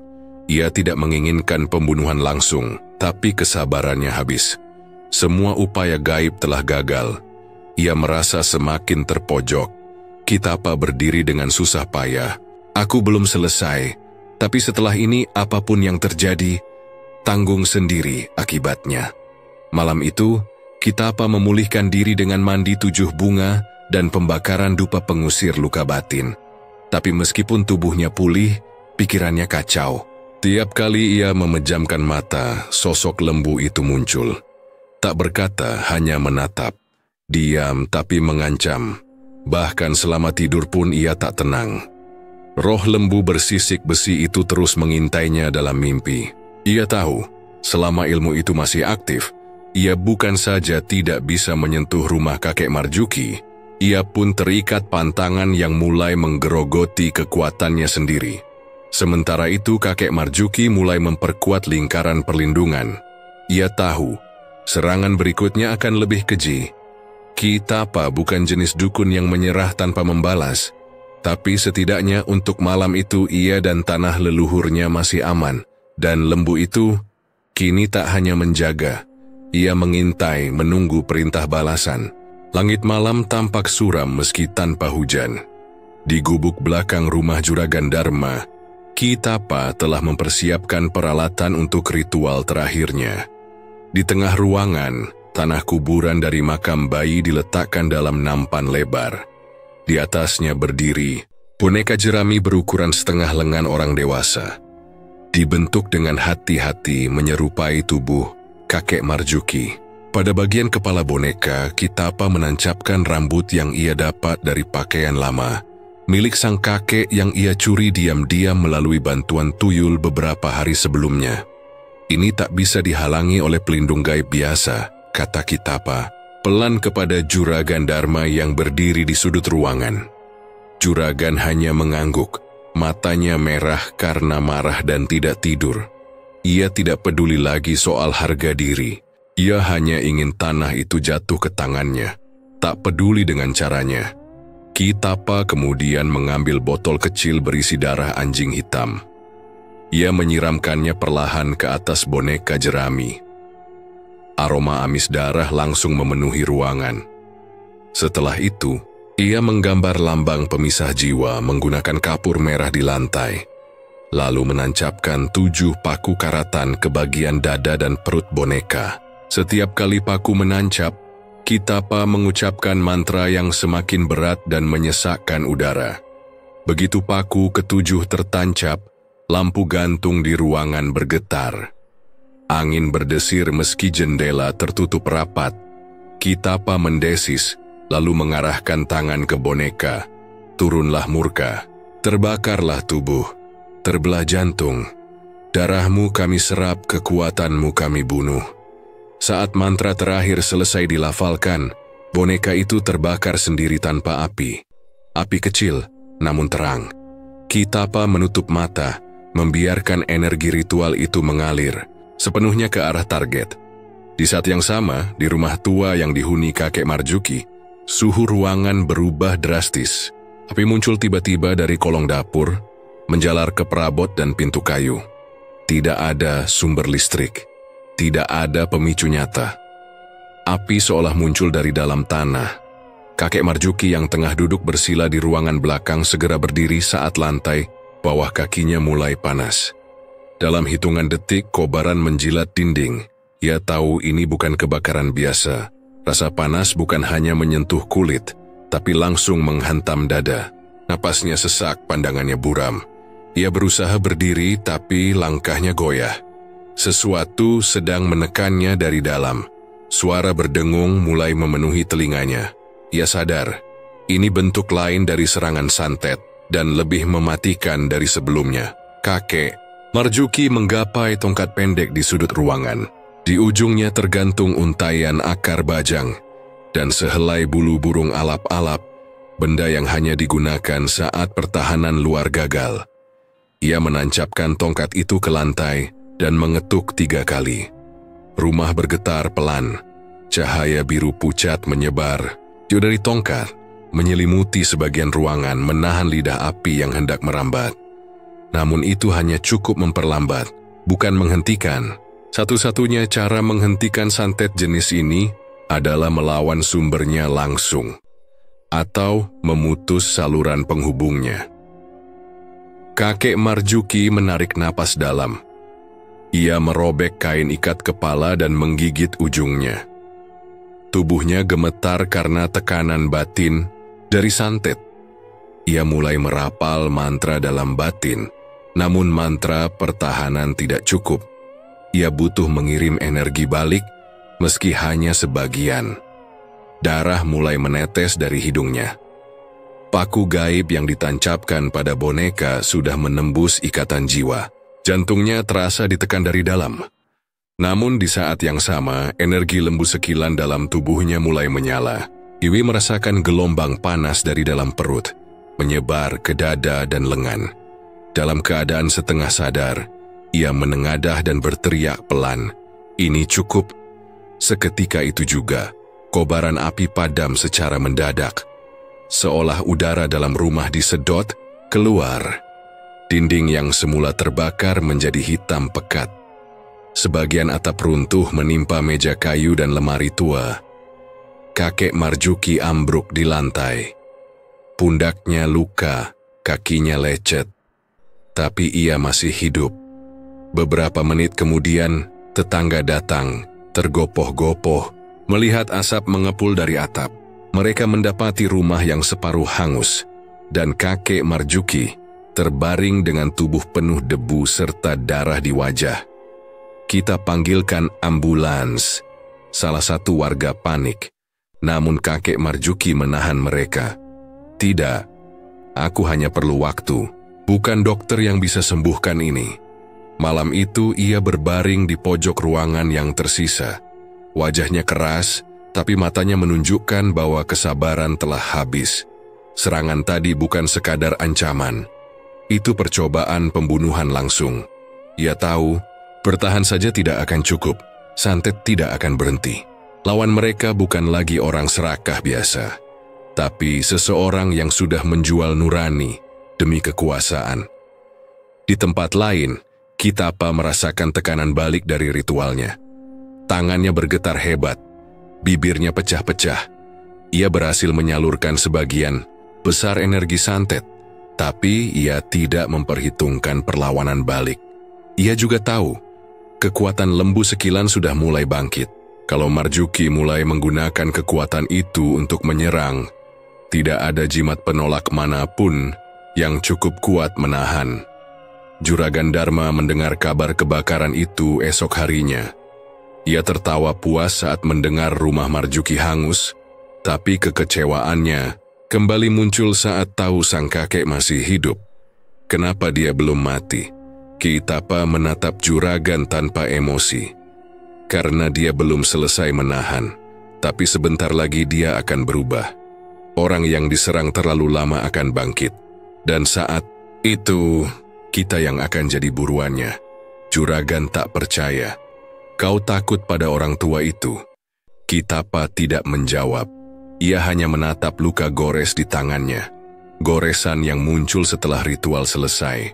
Ia tidak menginginkan pembunuhan langsung, tapi kesabarannya habis. Semua upaya gaib telah gagal. Ia merasa semakin terpojok. Ki Tapa berdiri dengan susah payah. "Aku belum selesai, tapi setelah ini apapun yang terjadi, tanggung sendiri akibatnya." Malam itu, Ki Tapa memulihkan diri dengan mandi 7 bunga dan pembakaran dupa pengusir luka batin. Tapi meskipun tubuhnya pulih, pikirannya kacau. Tiap kali ia memejamkan mata, sosok lembu itu muncul. Tak berkata, hanya menatap. Diam tapi mengancam. Bahkan selama tidur pun ia tak tenang. Roh lembu bersisik besi itu terus mengintainya dalam mimpi. Ia tahu, selama ilmu itu masih aktif, ia bukan saja tidak bisa menyentuh rumah kakek Marjuki, ia pun terikat pantangan yang mulai menggerogoti kekuatannya sendiri. Sementara itu kakek Marjuki mulai memperkuat lingkaran perlindungan. Ia tahu, serangan berikutnya akan lebih keji. Ki Tapa bukan jenis dukun yang menyerah tanpa membalas, tapi setidaknya untuk malam itu ia dan tanah leluhurnya masih aman, dan lembu itu kini tak hanya menjaga, ia mengintai menunggu perintah balasan. Langit malam tampak suram meski tanpa hujan. Di gubuk belakang rumah Juragan Dharma, Ki Tapa telah mempersiapkan peralatan untuk ritual terakhirnya. Di tengah ruangan, tanah kuburan dari makam bayi diletakkan dalam nampan lebar. Di atasnya berdiri boneka jerami berukuran setengah lengan orang dewasa. Dibentuk dengan hati-hati menyerupai tubuh kakek Marjuki. Pada bagian kepala boneka, Ki Tapa menancapkan rambut yang ia dapat dari pakaian lama. milik sang kakek yang ia curi diam-diam melalui bantuan tuyul beberapa hari sebelumnya. Ini tak bisa dihalangi oleh pelindung gaib biasa, kata Kitapa, pelan kepada Juragan Dharma yang berdiri di sudut ruangan. Juragan hanya mengangguk, matanya merah karena marah dan tidak tidur. Ia tidak peduli lagi soal harga diri. Ia hanya ingin tanah itu jatuh ke tangannya, tak peduli dengan caranya. Kitapa kemudian mengambil botol kecil berisi darah anjing hitam. Ia menyiramkannya perlahan ke atas boneka jerami. Aroma amis darah langsung memenuhi ruangan. Setelah itu, ia menggambar lambang pemisah jiwa menggunakan kapur merah di lantai, lalu menancapkan 7 paku karatan ke bagian dada dan perut boneka. Setiap kali paku menancap, Kitapa mengucapkan mantra yang semakin berat dan menyesakkan udara. Begitu paku ke-7 tertancap, lampu gantung di ruangan bergetar. Angin berdesir meski jendela tertutup rapat. Kitapa mendesis, lalu mengarahkan tangan ke boneka. Turunlah murka, terbakarlah tubuh, terbelah jantung. Darahmu kami serap, kekuatanmu kami bunuh. Saat mantra terakhir selesai dilafalkan, boneka itu terbakar sendiri tanpa api. Api kecil, namun terang. Kitapa menutup mata, membiarkan energi ritual itu mengalir, sepenuhnya ke arah target. Di saat yang sama, di rumah tua yang dihuni kakek Marjuki, suhu ruangan berubah drastis. Api muncul tiba-tiba dari kolong dapur, menjalar ke perabot dan pintu kayu. Tidak ada sumber listrik. Tidak ada pemicu nyata. Api seolah muncul dari dalam tanah. Kakek Marjuki yang tengah duduk bersila di ruangan belakang segera berdiri saat lantai bawah kakinya mulai panas. Dalam hitungan detik, kobaran menjilat dinding. Ia tahu ini bukan kebakaran biasa. Rasa panas bukan hanya menyentuh kulit, tapi langsung menghantam dada. Napasnya sesak, pandangannya buram. Ia berusaha berdiri, tapi langkahnya goyah. Sesuatu sedang menekannya dari dalam. Suara berdengung mulai memenuhi telinganya. Ia sadar, ini bentuk lain dari serangan santet dan lebih mematikan dari sebelumnya. Kakek Marjuki menggapai tongkat pendek di sudut ruangan. Di ujungnya tergantung untaian akar bajang dan sehelai bulu burung alap-alap, benda yang hanya digunakan saat pertahanan luar gagal. Ia menancapkan tongkat itu ke lantai dan mengetuk 3 kali. Rumah bergetar pelan. Cahaya biru pucat menyebar dari tongkat, menyelimuti sebagian ruangan, menahan lidah api yang hendak merambat. Namun itu hanya cukup memperlambat, bukan menghentikan. Satu-satunya cara menghentikan santet jenis ini adalah melawan sumbernya langsung, atau memutus saluran penghubungnya. Kakek Marjuki menarik napas dalam. Ia merobek kain ikat kepala dan menggigit ujungnya. Tubuhnya gemetar karena tekanan batin dari santet. Ia mulai merapal mantra dalam batin, namun mantra pertahanan tidak cukup. Ia butuh mengirim energi balik, meski hanya sebagian. Darah mulai menetes dari hidungnya. Paku gaib yang ditancapkan pada boneka sudah menembus ikatan jiwa. Jantungnya terasa ditekan dari dalam. Namun di saat yang sama, energi lembu sekilan dalam tubuhnya mulai menyala. Iwi merasakan gelombang panas dari dalam perut, menyebar ke dada dan lengan. Dalam keadaan setengah sadar, ia menengadah dan berteriak pelan, "Ini cukup." Seketika itu juga, kobaran api padam secara mendadak. Seolah udara dalam rumah disedot keluar. Dinding yang semula terbakar menjadi hitam pekat. Sebagian atap runtuh menimpa meja kayu dan lemari tua. Kakek Marjuki ambruk di lantai. Pundaknya luka, kakinya lecet. Tapi ia masih hidup. Beberapa menit kemudian, tetangga datang, tergopoh-gopoh, melihat asap mengepul dari atap. Mereka mendapati rumah yang separuh hangus, dan kakek Marjuki terbaring dengan tubuh penuh debu serta darah di wajah. Kita panggilkan ambulans. Salah satu warga panik, namun kakek Marjuki menahan mereka. Tidak, Aku hanya perlu waktu. Bukan dokter yang bisa sembuhkan ini. Malam itu ia berbaring di pojok ruangan yang tersisa. Wajahnya keras, tapi matanya menunjukkan bahwa kesabaran telah habis. Serangan tadi bukan sekadar ancaman. Itu percobaan pembunuhan langsung. Ia tahu, bertahan saja tidak akan cukup. Santet tidak akan berhenti. Lawan mereka bukan lagi orang serakah biasa, tapi seseorang yang sudah menjual nurani demi kekuasaan. Di tempat lain, Kitapa merasakan tekanan balik dari ritualnya. Tangannya bergetar hebat, bibirnya pecah-pecah. Ia berhasil menyalurkan sebagian besar energi santet, tapi ia tidak memperhitungkan perlawanan balik. Ia juga tahu, kekuatan lembu sekilan sudah mulai bangkit. Kalau Marjuki mulai menggunakan kekuatan itu untuk menyerang, tidak ada jimat penolak manapun yang cukup kuat menahan. Juragan Dharma mendengar kabar kebakaran itu esok harinya. Ia tertawa puas saat mendengar rumah Marjuki hangus, tapi kekecewaannya kembali muncul saat tahu sang kakek masih hidup. Kenapa dia belum mati? Kitapa menatap juragan tanpa emosi. Karena dia belum selesai menahan, tapi sebentar lagi dia akan berubah. Orang yang diserang terlalu lama akan bangkit. Dan saat itu, kita yang akan jadi buruannya. Juragan tak percaya. Kau takut pada orang tua itu? Kitapa tidak menjawab. Ia hanya menatap luka gores di tangannya. Goresan yang muncul setelah ritual selesai.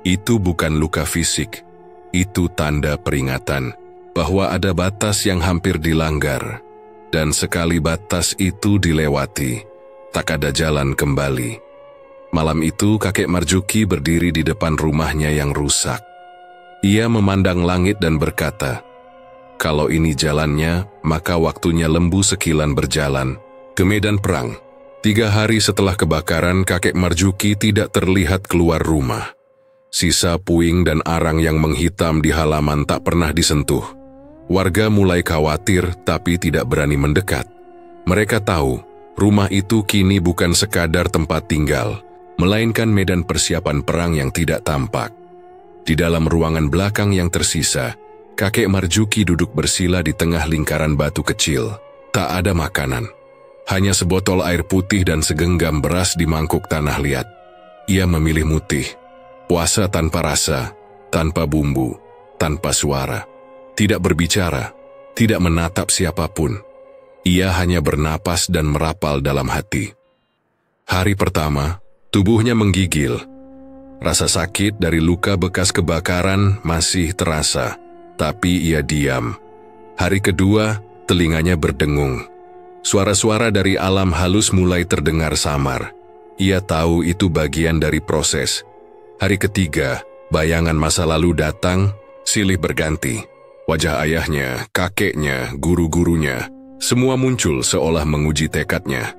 Itu bukan luka fisik. Itu tanda peringatan bahwa ada batas yang hampir dilanggar. Dan sekali batas itu dilewati, tak ada jalan kembali. Malam itu kakek Marjuki berdiri di depan rumahnya yang rusak. Ia memandang langit dan berkata, "Kalau ini jalannya, maka waktunya lembu sekilan berjalan ke medan perang." 3 hari setelah kebakaran, kakek Marjuki tidak terlihat keluar rumah. Sisa puing dan arang yang menghitam di halaman tak pernah disentuh. Warga mulai khawatir tapi tidak berani mendekat. Mereka tahu, rumah itu kini bukan sekadar tempat tinggal, melainkan medan persiapan perang yang tidak tampak. Di dalam ruangan belakang yang tersisa, kakek Marjuki duduk bersila di tengah lingkaran batu kecil. Tak ada makanan, hanya sebotol air putih dan segenggam beras di mangkuk tanah liat. Ia memilih mutih, puasa tanpa rasa, tanpa bumbu, tanpa suara. Tidak berbicara, tidak menatap siapapun. Ia hanya bernapas dan merapal dalam hati. Hari pertama, tubuhnya menggigil. Rasa sakit dari luka bekas kebakaran masih terasa, tapi ia diam. Hari kedua, telinganya berdengung. Suara-suara dari alam halus mulai terdengar samar. Ia tahu itu bagian dari proses. Hari ketiga, bayangan masa lalu datang, silih berganti. Wajah ayahnya, kakeknya, guru-gurunya, semua muncul seolah menguji tekadnya.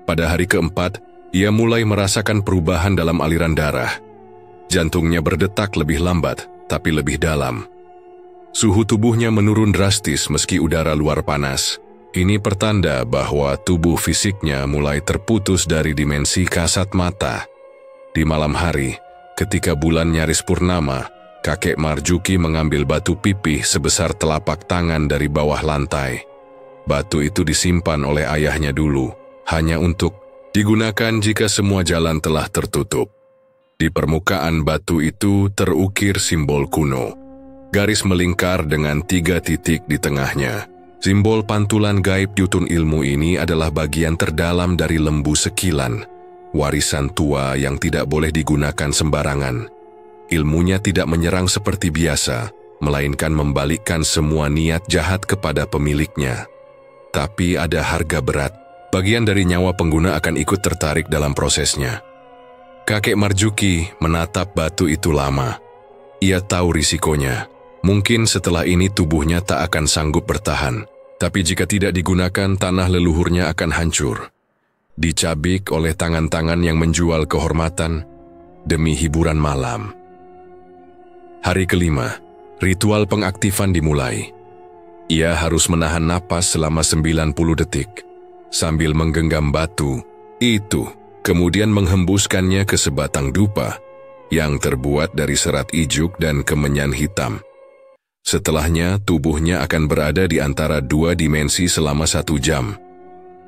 Pada hari keempat, ia mulai merasakan perubahan dalam aliran darah. Jantungnya berdetak lebih lambat, tapi lebih dalam. Suhu tubuhnya menurun drastis meski udara luar panas. Ini pertanda bahwa tubuh fisiknya mulai terputus dari dimensi kasat mata. Di malam hari, ketika bulan nyaris purnama, kakek Marjuki mengambil batu pipih sebesar telapak tangan dari bawah lantai. Batu itu disimpan oleh ayahnya dulu, hanya untuk digunakan jika semua jalan telah tertutup. Di permukaan batu itu terukir simbol kuno. Garis melingkar dengan 3 titik di tengahnya. Simbol pantulan gaib Yutun ilmu ini adalah bagian terdalam dari lembu sekilan, warisan tua yang tidak boleh digunakan sembarangan. Ilmunya tidak menyerang seperti biasa, melainkan membalikkan semua niat jahat kepada pemiliknya. Tapi ada harga berat. Bagian dari nyawa pengguna akan ikut tertarik dalam prosesnya. Kakek Marjuki menatap batu itu lama. Ia tahu risikonya. Mungkin setelah ini tubuhnya tak akan sanggup bertahan. Tapi jika tidak digunakan, tanah leluhurnya akan hancur. Dicabik oleh tangan-tangan yang menjual kehormatan demi hiburan malam. Hari kelima, ritual pengaktifan dimulai. Ia harus menahan napas selama 90 detik. Sambil menggenggam batu, itu kemudian menghembuskannya ke sebatang dupa yang terbuat dari serat ijuk dan kemenyan hitam. Setelahnya, tubuhnya akan berada di antara dua dimensi selama 1 jam.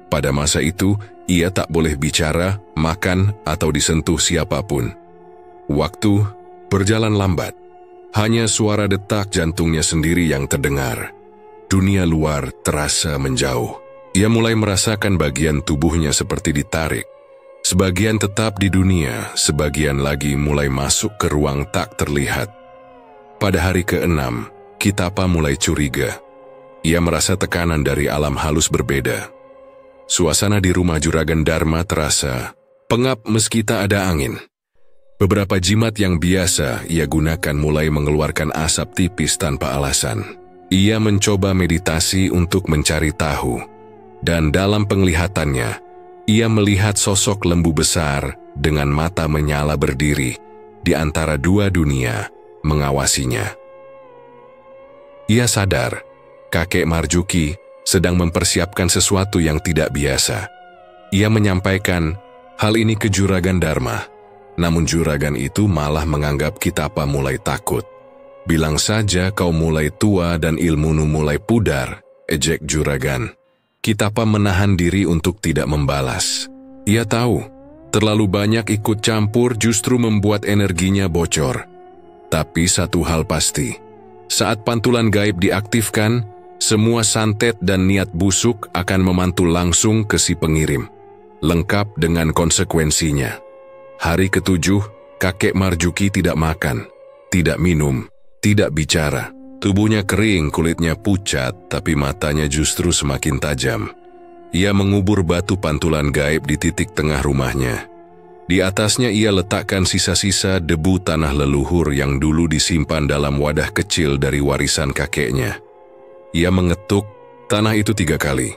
Pada masa itu, ia tak boleh bicara, makan, atau disentuh siapapun. Waktu berjalan lambat. Hanya suara detak jantungnya sendiri yang terdengar. Dunia luar terasa menjauh. Ia mulai merasakan bagian tubuhnya seperti ditarik. Sebagian tetap di dunia, sebagian lagi mulai masuk ke ruang tak terlihat. Pada hari ke-6, Kitapa mulai curiga. Ia merasa tekanan dari alam halus berbeda. Suasana di rumah Juragan Dharma terasa pengap meski tak ada angin. Beberapa jimat yang biasa ia gunakan mulai mengeluarkan asap tipis tanpa alasan. Ia mencoba meditasi untuk mencari tahu, dan dalam penglihatannya, ia melihat sosok lembu besar dengan mata menyala berdiri di antara dua dunia mengawasinya. Ia sadar, kakek Marjuki sedang mempersiapkan sesuatu yang tidak biasa. Ia menyampaikan hal ini ke Juragan Dharma, namun juragan itu malah menganggap Kitapa mulai takut. Bilang saja kau mulai tua dan ilmumu mulai pudar, ejek juragan. Kitapa menahan diri untuk tidak membalas. Ia tahu, terlalu banyak ikut campur justru membuat energinya bocor. Tapi satu hal pasti, saat pantulan gaib diaktifkan, semua santet dan niat busuk akan memantul langsung ke si pengirim, lengkap dengan konsekuensinya. Hari ke-7, kakek Marjuki tidak makan, tidak minum, tidak bicara. Tubuhnya kering, kulitnya pucat, tapi matanya justru semakin tajam. Ia mengubur batu pantulan gaib di titik tengah rumahnya. Di atasnya ia letakkan sisa-sisa debu tanah leluhur yang dulu disimpan dalam wadah kecil dari warisan kakeknya. Ia mengetuk tanah itu 3 kali.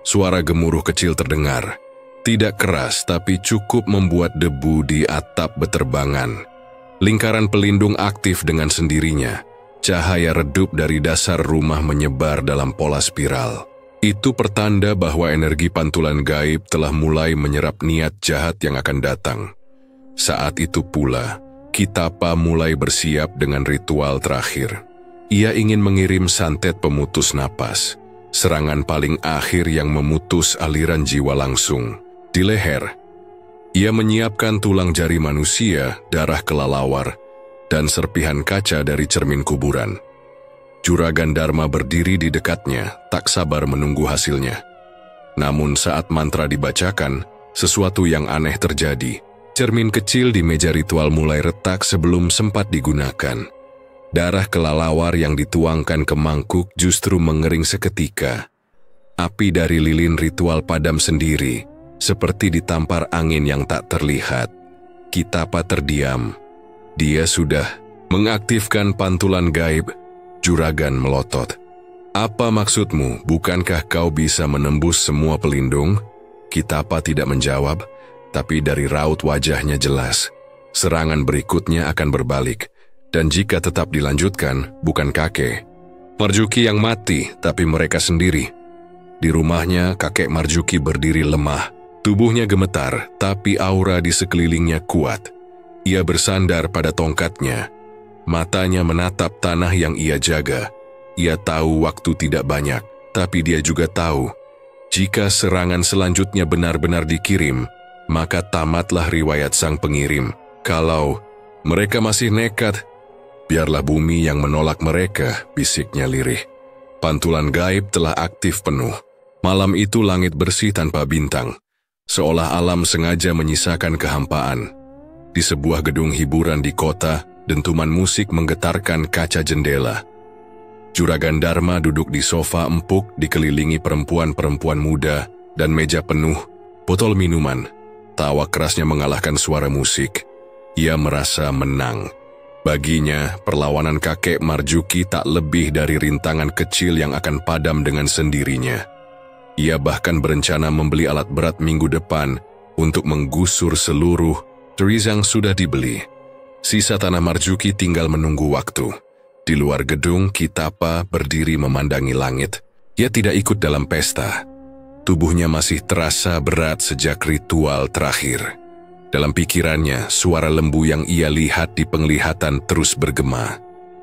Suara gemuruh kecil terdengar. Tidak keras, tapi cukup membuat debu di atap beterbangan. Lingkaran pelindung aktif dengan sendirinya. Cahaya redup dari dasar rumah menyebar dalam pola spiral. Itu pertanda bahwa energi pantulan gaib telah mulai menyerap niat jahat yang akan datang. Saat itu pula, Kitapa mulai bersiap dengan ritual terakhir. Ia ingin mengirim santet pemutus napas, serangan paling akhir yang memutus aliran jiwa langsung. Di leher, ia menyiapkan tulang jari manusia, darah kelelawar, dan serpihan kaca dari cermin kuburan. Juragan Dharma berdiri di dekatnya, tak sabar menunggu hasilnya. Namun saat mantra dibacakan, sesuatu yang aneh terjadi. Cermin kecil di meja ritual mulai retak sebelum sempat digunakan. Darah kelelawar yang dituangkan ke mangkuk justru mengering seketika. Api dari lilin ritual padam sendiri, seperti ditampar angin yang tak terlihat. Kitapa terdiam. Dia sudah mengaktifkan pantulan gaib. Juragan melotot. Apa maksudmu? Bukankah kau bisa menembus semua pelindung? Kitapa tidak menjawab, tapi dari raut wajahnya jelas. Serangan berikutnya akan berbalik, dan jika tetap dilanjutkan, bukan kakek Marjuki yang mati, tapi mereka sendiri. Di rumahnya, kakek Marjuki berdiri lemah. Tubuhnya gemetar, tapi aura di sekelilingnya kuat. Ia bersandar pada tongkatnya. Matanya menatap tanah yang ia jaga. Ia tahu waktu tidak banyak, tapi dia juga tahu, jika serangan selanjutnya benar-benar dikirim, maka tamatlah riwayat sang pengirim. Kalau mereka masih nekat, biarlah bumi yang menolak mereka, bisiknya lirih. Pantulan gaib telah aktif penuh. Malam itu langit bersih tanpa bintang, seolah alam sengaja menyisakan kehampaan. Di sebuah gedung hiburan di kota, dentuman musik menggetarkan kaca jendela. Juragan Dharma duduk di sofa empuk dikelilingi perempuan-perempuan muda dan meja penuh botol minuman. Tawa kerasnya mengalahkan suara musik. Ia merasa menang. Baginya, perlawanan kakek Marjuki tak lebih dari rintangan kecil yang akan padam dengan sendirinya. Ia bahkan berencana membeli alat berat minggu depan untuk menggusur seluruh trees yang sudah dibeli. Sisa tanah Marjuki tinggal menunggu waktu. Di luar gedung, Kitapa berdiri memandangi langit. Ia tidak ikut dalam pesta, Tubuhnya masih terasa berat sejak ritual terakhir. Dalam pikirannya, suara lembu yang ia lihat di penglihatan terus bergema.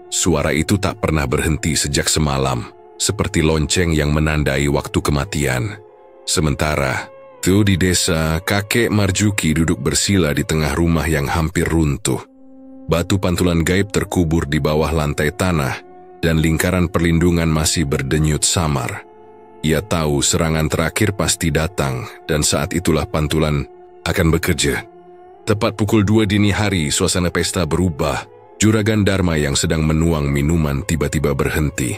Suara itu tak pernah berhenti sejak semalam, seperti lonceng yang menandai waktu kematian. Sementara itu di desa, kakek Marjuki duduk bersila di tengah rumah yang hampir runtuh. Batu pantulan gaib terkubur di bawah lantai tanah, dan lingkaran perlindungan masih berdenyut samar. Ia tahu serangan terakhir pasti datang, dan saat itulah pantulan akan bekerja. Tepat pukul 2 dini hari, suasana pesta berubah. Juragan Dharma yang sedang menuang minuman tiba-tiba berhenti.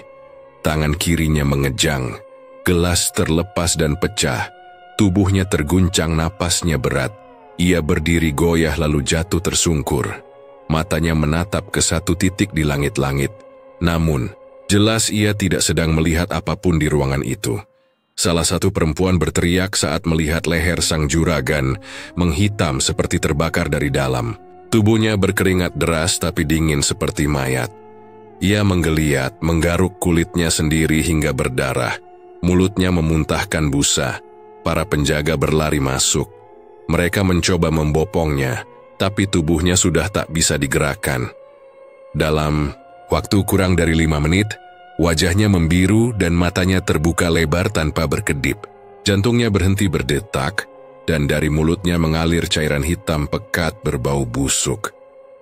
Tangan kirinya mengejang, gelas terlepas dan pecah. Tubuhnya terguncang, napasnya berat. Ia berdiri goyah lalu jatuh tersungkur. Matanya menatap ke satu titik di langit-langit. Namun, jelas ia tidak sedang melihat apapun di ruangan itu. Salah satu perempuan berteriak saat melihat leher sang juragan menghitam seperti terbakar dari dalam. Tubuhnya berkeringat deras tapi dingin seperti mayat. Ia menggeliat, menggaruk kulitnya sendiri hingga berdarah. Mulutnya memuntahkan busa. Para penjaga berlari masuk. Mereka mencoba membopongnya, tapi tubuhnya sudah tak bisa digerakkan. Dalam waktu kurang dari 5 menit, wajahnya membiru dan matanya terbuka lebar tanpa berkedip. Jantungnya berhenti berdetak, dan dari mulutnya mengalir cairan hitam pekat berbau busuk.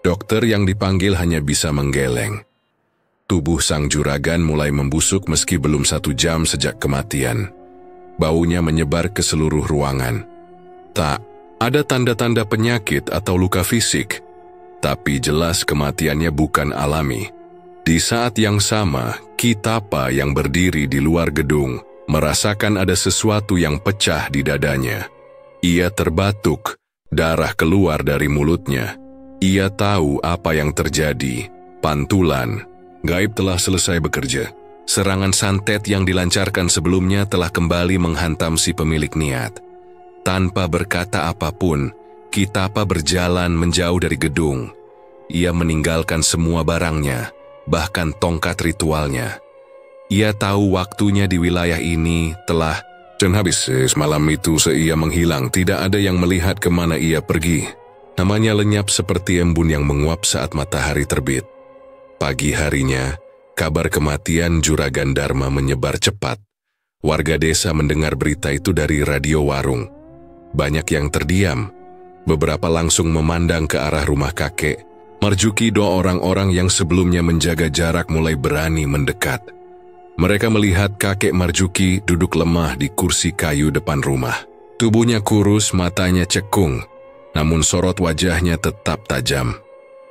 Dokter yang dipanggil hanya bisa menggeleng. Tubuh sang juragan mulai membusuk meski belum 1 jam sejak kematian. Baunya menyebar ke seluruh ruangan. Tak ada tanda-tanda penyakit atau luka fisik, tapi jelas kematiannya bukan alami. Di saat yang sama, Kitapa yang berdiri di luar gedung merasakan ada sesuatu yang pecah di dadanya. Ia terbatuk, darah keluar dari mulutnya. Ia tahu apa yang terjadi. Pantulan gaib telah selesai bekerja. Serangan santet yang dilancarkan sebelumnya telah kembali menghantam si pemilik niat. Tanpa berkata apapun, Kitapa berjalan menjauh dari gedung. Ia meninggalkan semua barangnya, bahkan tongkat ritualnya. Ia tahu waktunya di wilayah ini telah habis. Semalam itu ia menghilang, tidak ada yang melihat kemana ia pergi. Namanya lenyap seperti embun yang menguap saat matahari terbit. Pagi harinya, kabar kematian Juragan Dharma menyebar cepat. Warga desa mendengar berita itu dari radio warung. Banyak yang terdiam. Beberapa langsung memandang ke arah rumah kakek Marjuki. 2 orang-orang yang sebelumnya menjaga jarak mulai berani mendekat. Mereka melihat kakek Marjuki duduk lemah di kursi kayu depan rumah. Tubuhnya kurus, matanya cekung, namun sorot wajahnya tetap tajam.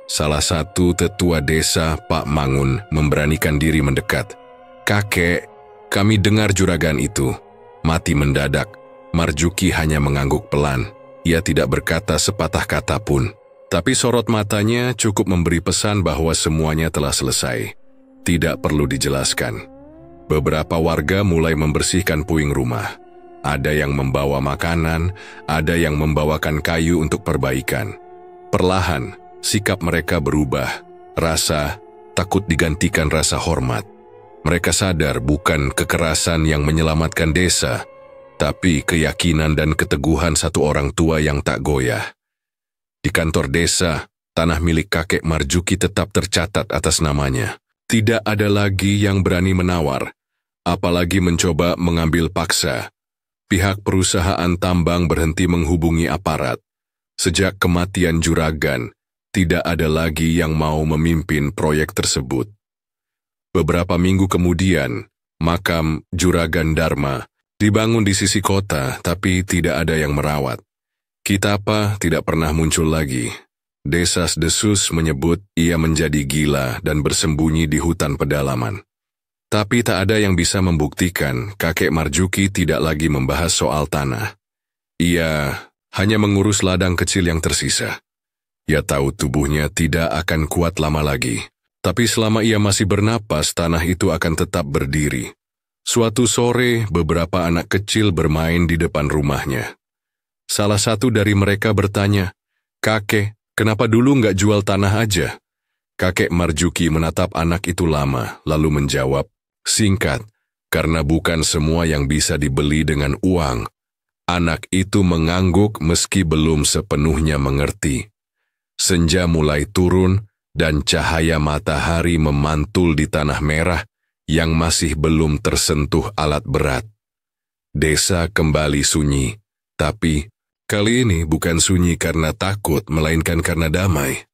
Salah satu tetua desa, Pak Mangun, memberanikan diri mendekat. "Kakek, kami dengar juragan itu." Mati mendadak. Marjuki hanya mengangguk pelan. Ia tidak berkata sepatah kata pun. Tapi sorot matanya cukup memberi pesan bahwa semuanya telah selesai. Tidak perlu dijelaskan. Beberapa warga mulai membersihkan puing rumah. Ada yang membawa makanan, ada yang membawakan kayu untuk perbaikan. Perlahan, sikap mereka berubah. Rasa takut digantikan rasa hormat. Mereka sadar bukan kekerasan yang menyelamatkan desa, tapi keyakinan dan keteguhan satu orang tua yang tak goyah. Di kantor desa, tanah milik kakek Marjuki tetap tercatat atas namanya. Tidak ada lagi yang berani menawar, apalagi mencoba mengambil paksa. Pihak perusahaan tambang berhenti menghubungi aparat. Sejak kematian juragan, tidak ada lagi yang mau memimpin proyek tersebut. Beberapa minggu kemudian, makam Juragan Dharma dibangun di sisi kota, tapi tidak ada yang merawat. Kitapa tidak pernah muncul lagi. Desas-desus menyebut ia menjadi gila dan bersembunyi di hutan pedalaman. Tapi tak ada yang bisa membuktikan kakek Marjuki tidak lagi membahas soal tanah. Ia hanya mengurus ladang kecil yang tersisa. Ia tahu tubuhnya tidak akan kuat lama lagi. Tapi selama ia masih bernapas, tanah itu akan tetap berdiri. Suatu sore, beberapa anak kecil bermain di depan rumahnya. Salah satu dari mereka bertanya, "Kakek, kenapa dulu nggak jual tanah aja?" Kakek Marjuki menatap anak itu lama, lalu menjawab, "Singkat, Karena bukan semua yang bisa dibeli dengan uang. Anak itu mengangguk meski belum sepenuhnya mengerti. Senja mulai turun dan cahaya matahari memantul di tanah merah yang masih belum tersentuh alat berat. Desa kembali sunyi, tapi kali ini bukan sunyi karena takut, melainkan karena damai.